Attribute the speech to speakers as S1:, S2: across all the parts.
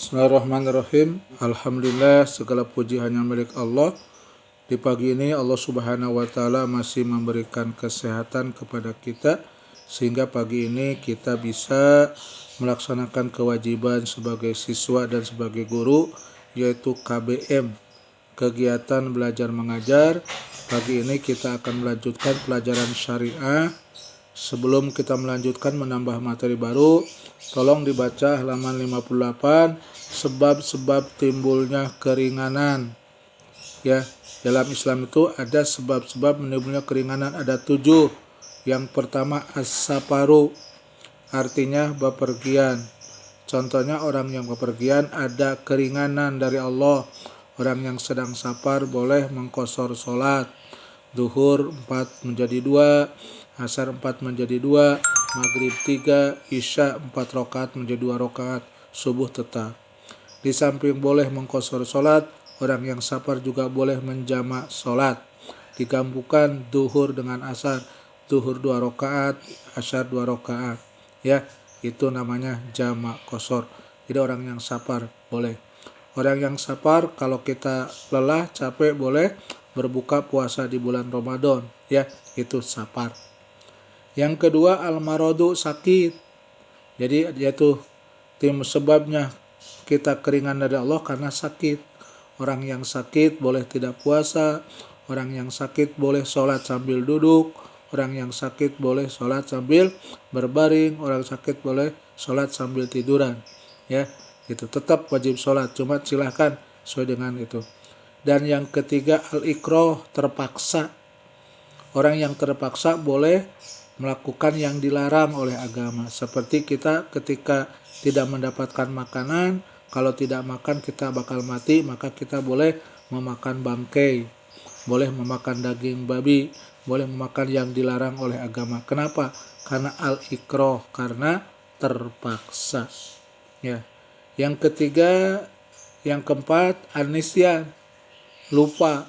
S1: Bismillahirrahmanirrahim. Alhamdulillah, segala puji hanya milik Allah. Di pagi ini Allah Subhanahu wa taala masih memberikan kesehatan kepada kita sehingga pagi ini kita bisa melaksanakan kewajiban sebagai siswa dan sebagai guru, yaitu KBM, kegiatan belajar mengajar. Pagi ini kita akan melanjutkan pelajaran syariah. Sebelum kita melanjutkan menambah materi baru, tolong dibaca halaman 58, sebab-sebab timbulnya keringanan. Ya, dalam Islam itu ada sebab-sebab menimbulnya keringanan, ada 7. Yang pertama as-safaru, artinya bepergian. Contohnya orang yang bepergian ada keringanan dari Allah. Orang yang sedang safar boleh mengqashar sholat. Duhur 4 menjadi 2, asar 4 menjadi 2, maghrib 3, isya 4 rakaat menjadi 2 rakaat, subuh tetap. Di samping boleh mengqashar sholat, orang yang safar juga boleh menjamak sholat. Digabungkan duhur dengan asar, duhur 2 rakaat, asar 2 rakaat. Ya, itu namanya jamak qashar. Jadi orang yang safar boleh. Orang yang safar kalau kita lelah, capek, boleh berbuka puasa di bulan Ramadan, ya, itu safar. Yang kedua al-maradu, sakit. Jadi yaitu sebabnya kita keringan dari Allah karena sakit. Orang yang sakit boleh tidak puasa, orang yang sakit boleh sholat sambil duduk, orang yang sakit boleh sholat sambil berbaring, orang sakit boleh sholat sambil tiduran. Ya, itu tetap wajib sholat, cuma silahkan sesuai dengan itu. Dan yang ketiga al-ikrah, terpaksa. Orang yang terpaksa boleh melakukan yang dilarang oleh agama. Seperti kita ketika tidak mendapatkan makanan, kalau tidak makan kita bakal mati, maka kita boleh memakan bangkai, boleh memakan daging babi, boleh memakan yang dilarang oleh agama. Kenapa? Karena al-ikrah, karena terpaksa. Ya. Yang ketiga, yang keempat an-nisyan, lupa.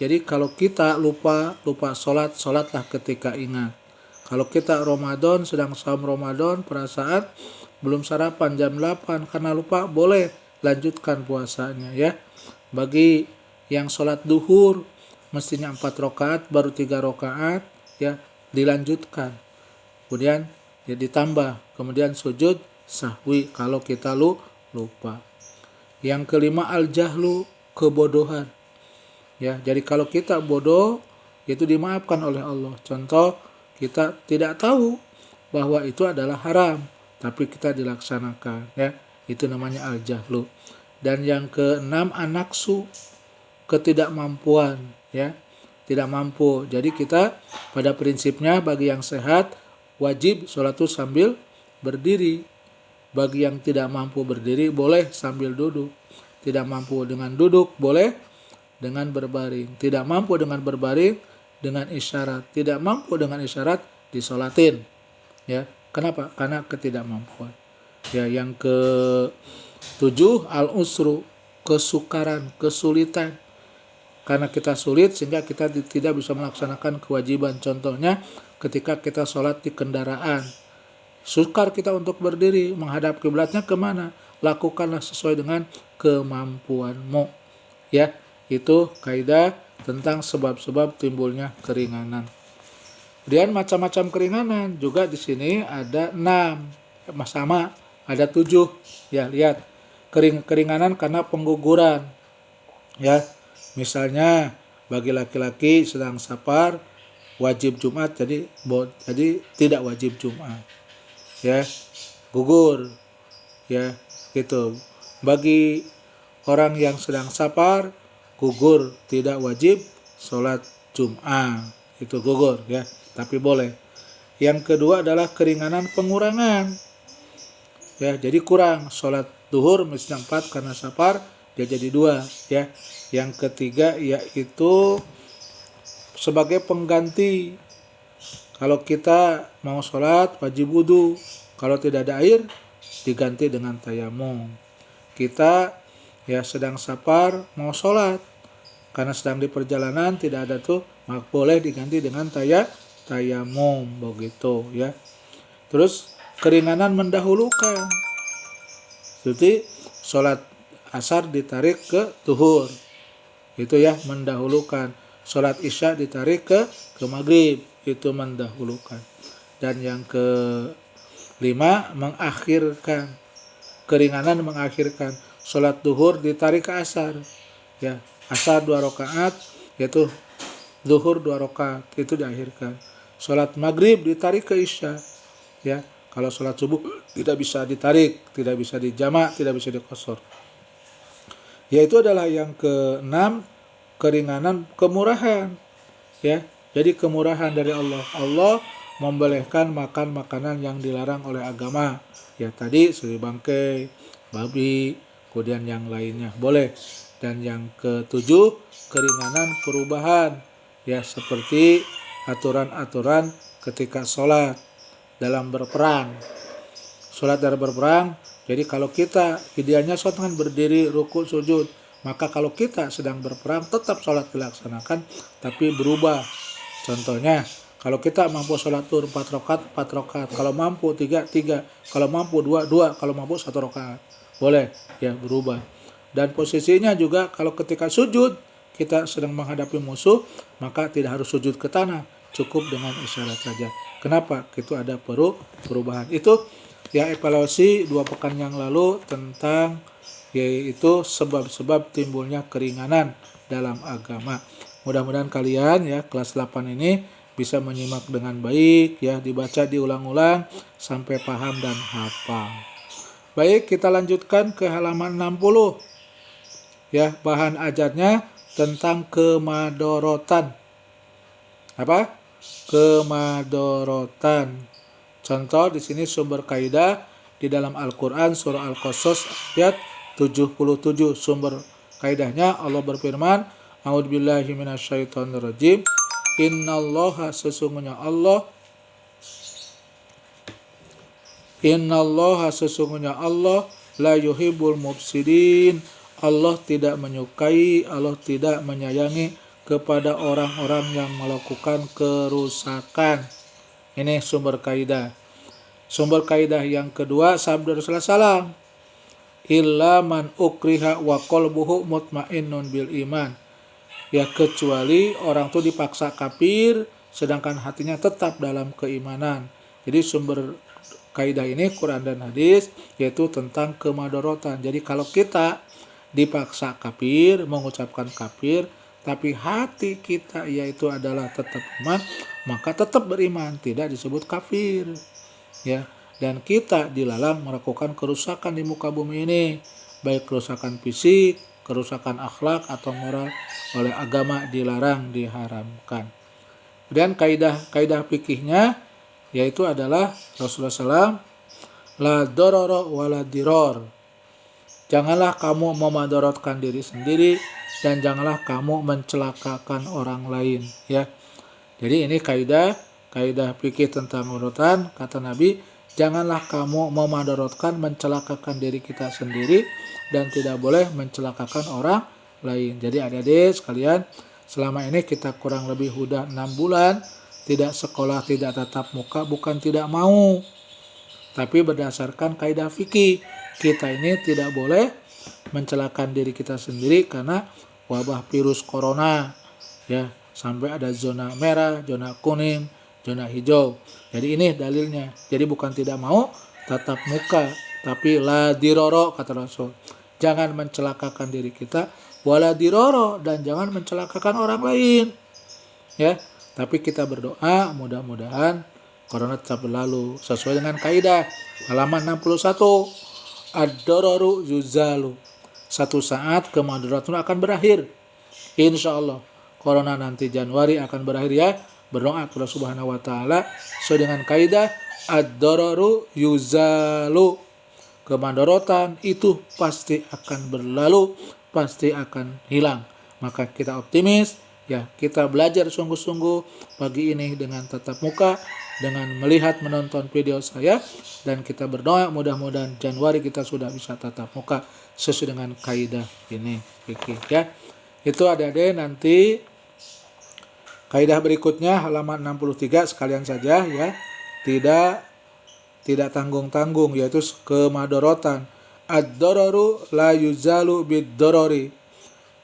S1: Jadi kalau kita lupa sholatlah ketika ingat. Kalau kita Ramadan, sedang saum Ramadan, perasaan belum sarapan jam 8 karena lupa, boleh lanjutkan puasanya, ya. Bagi yang sholat duhur mestinya 4 rakaat baru 3 rakaat, ya, dilanjutkan. Kemudian ya ditambah, kemudian sujud sahwi kalau kita lupa. Yang kelima al-jahlu, kebodohan. Ya, jadi kalau kita bodoh itu dimaafkan oleh Allah. Contoh, kita tidak tahu bahwa itu adalah haram, tapi kita dilaksanakan, ya. Itu namanya al-jahlu. Dan yang keenam an-naqsu, ketidakmampuan, ya. Tidak mampu. Jadi kita pada prinsipnya bagi yang sehat wajib sholat itu sambil berdiri. Bagi yang tidak mampu berdiri boleh sambil duduk. Tidak mampu dengan duduk boleh dengan berbaring. Tidak mampu dengan berbaring dengan isyarat. Tidak mampu dengan isyarat disolatin. Ya, kenapa? Karena ketidakmampuan. Ya, yang ke-7 al-usru, kesukaran, kesulitan. Karena kita sulit sehingga kita tidak bisa melaksanakan kewajiban. Contohnya ketika kita sholat di kendaraan. Sukar kita untuk berdiri, menghadap kiblatnya kemana? Lakukanlah sesuai dengan kemampuanmu. Ya, itu kaidah tentang sebab-sebab timbulnya keringanan. Kemudian macam-macam keringanan juga di sini ada 6, sama ada 7. Ya, lihat. Keringanan karena pengguguran. Ya, misalnya bagi laki-laki sedang safar wajib Jumat, jadi tidak wajib Jumat. Ya, gugur. Ya, gitu. Bagi orang yang sedang safar gugur, tidak wajib sholat Jum'ah, itu gugur, ya, tapi boleh. Yang kedua adalah keringanan pengurangan, ya, jadi kurang sholat duhur misalnya 4 karena safar, dia jadi 2, ya. Yang ketiga yaitu sebagai pengganti. Kalau kita mau sholat wajib wudu, kalau tidak ada air diganti dengan tayamum. Kita ya sedang safar mau sholat, karena sedang di perjalanan tidak ada tuh, maka boleh diganti dengan tayamum, begitu, ya. Terus keringanan mendahulukan. Seperti sholat asar ditarik ke zuhur, itu ya mendahulukan. Sholat isya ditarik ke maghrib, itu mendahulukan. Dan yang kelima, mengakhirkan, keringanan mengakhirkan. Sholat zuhur ditarik ke asar, ya asar 2 rakaat, yaitu zuhur 2 rakaat, itu diakhirkan. Sholat maghrib ditarik ke isya, ya kalau sholat subuh tidak bisa ditarik, tidak bisa dijamak, tidak bisa dikosor. Yaitu adalah yang keenam, keringanan, kemurahan, ya. Jadi kemurahan dari Allah. Allah membolehkan makan makanan yang dilarang oleh agama, ya tadi suri bangkai, babi, kemudian yang lainnya boleh. Dan yang ketujuh, keringanan perubahan, ya seperti aturan-aturan ketika sholat dalam berperang. Sholat dalam berperang, jadi kalau kita idealnya sholat kan berdiri, ruku, sujud. Maka kalau kita sedang berperang tetap sholat dilaksanakan, tapi berubah. Contohnya, kalau kita mampu sholat tur 4 rakaat, 4 rakaat. Kalau mampu 3, 3. Kalau mampu 2, 2. Kalau mampu 1 rakaat. Boleh, ya berubah. Dan posisinya juga kalau ketika sujud, kita sedang menghadapi musuh, maka tidak harus sujud ke tanah. Cukup dengan isyarat saja. Kenapa? Itu ada perubahan. Itu ya evaluasi 2 pekan yang lalu tentang yaitu sebab-sebab timbulnya keringanan dalam agama. Mudah-mudahan kalian ya kelas 8 ini bisa menyimak dengan baik, ya dibaca diulang-ulang sampai paham dan hafal. Baik, kita lanjutkan ke halaman 60. Ya, bahan ajarnya tentang kemadorotan. Apa? Kemadorotan. Contoh di sini sumber kaidah di dalam Al-Qur'an surah Al-Qasas ayat 77. Sumber kaidahnya Allah berfirman, A'udzubillahi minasyaitonirrajim. Innallaha sesungguhnya Allah la yuhibbul mufsidin. Allah tidak menyukai, Allah tidak menyayangi kepada orang-orang yang melakukan kerusakan. Ini sumber kaidah. Sumber kaidah yang kedua sabda Rasulullah SAW, illa man ukriha wa qalbuhu mutmainnun bil iman. Ya kecuali orang itu dipaksa kafir sedangkan hatinya tetap dalam keimanan. Jadi sumber kaidah ini Quran dan hadis, yaitu tentang kemadorotan. Jadi kalau kita dipaksa kafir, mengucapkan kafir, tapi hati kita yaitu adalah tetap iman, maka tetap beriman, tidak disebut kafir, ya. Dan kita dilarang melakukan kerusakan di muka bumi ini, baik kerusakan fisik, kerusakan akhlak atau moral oleh agama dilarang, diharamkan. Dan kaidah fikihnya yaitu adalah Rasulullah SAW, la dororo wala diror. Janganlah kamu memadorotkan diri sendiri dan janganlah kamu mencelakakan orang lain, ya. Jadi ini kaidah fikih tentang urutan, kata Nabi, janganlah kamu memadorotkan, mencelakakan diri kita sendiri dan tidak boleh mencelakakan orang lain. Jadi adik-adik sekalian, selama ini kita kurang lebih udah 6 bulan tidak sekolah, tidak tatap muka, bukan tidak mau, tapi berdasarkan kaidah fikih. Kita ini tidak boleh mencelakakan diri kita sendiri karena wabah virus corona, ya, sampai ada zona merah, zona kuning, zona hijau. Jadi ini dalilnya. Jadi bukan tidak mau tatap muka, tapi la diroro kata Rasul. Jangan mencelakakan diri kita, wala diroro, dan jangan mencelakakan orang lain, ya. Tapi kita berdoa mudah-mudahan corona tetap berlalu sesuai dengan kaidah halaman 61. Ad-dararu yuzalu. Satu saat kemadoratan akan berakhir. Insya Allah corona nanti Januari akan berakhir, ya. Berdoa kepada Subhanahu wa Ta'ala sesuai dengan kaidah ad-dararu yuzalu. Kemadoratan itu pasti akan berlalu, pasti akan hilang. Maka kita optimis, ya, kita belajar sungguh-sungguh pagi ini dengan tatap muka, dengan melihat menonton video saya, dan kita berdoa mudah-mudahan Januari kita sudah bisa tatap muka sesuai dengan kaidah ini, ya. Itu adik-adik, nanti kaidah berikutnya halaman 63 sekalian saja, ya. Tidak tanggung-tanggung, yaitu kemadorotan. ad-dararu la yuzalu bid-darari.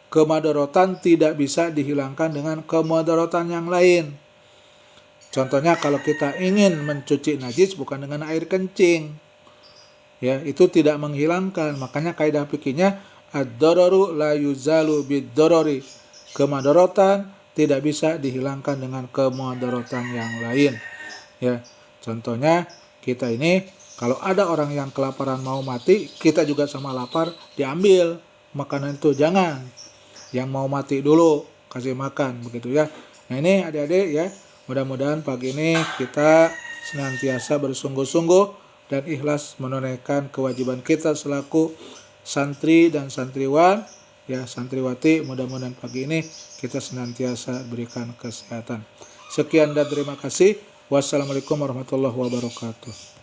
S1: Kemadorotan tidak bisa dihilangkan dengan kemadorotan yang lain. Contohnya kalau kita ingin mencuci najis bukan dengan air kencing, ya itu tidak menghilangkan. Makanya kaidah fikihnya ad-dararu la yuzalu bid-darari. Kemadorotan tidak bisa dihilangkan dengan kemadorotan yang lain. Ya, contohnya kita ini kalau ada orang yang kelaparan mau mati, kita juga sama lapar, diambil makanan itu, jangan. Yang mau mati dulu kasih makan, begitu ya. Nah ini adik-adik ya, mudah-mudahan pagi ini kita senantiasa bersungguh-sungguh dan ikhlas menunaikan kewajiban kita selaku santri dan santriwan, ya santriwati. Mudah-mudahan pagi ini kita senantiasa berikan kesehatan. Sekian dan terima kasih. Wassalamualaikum warahmatullahi wabarakatuh.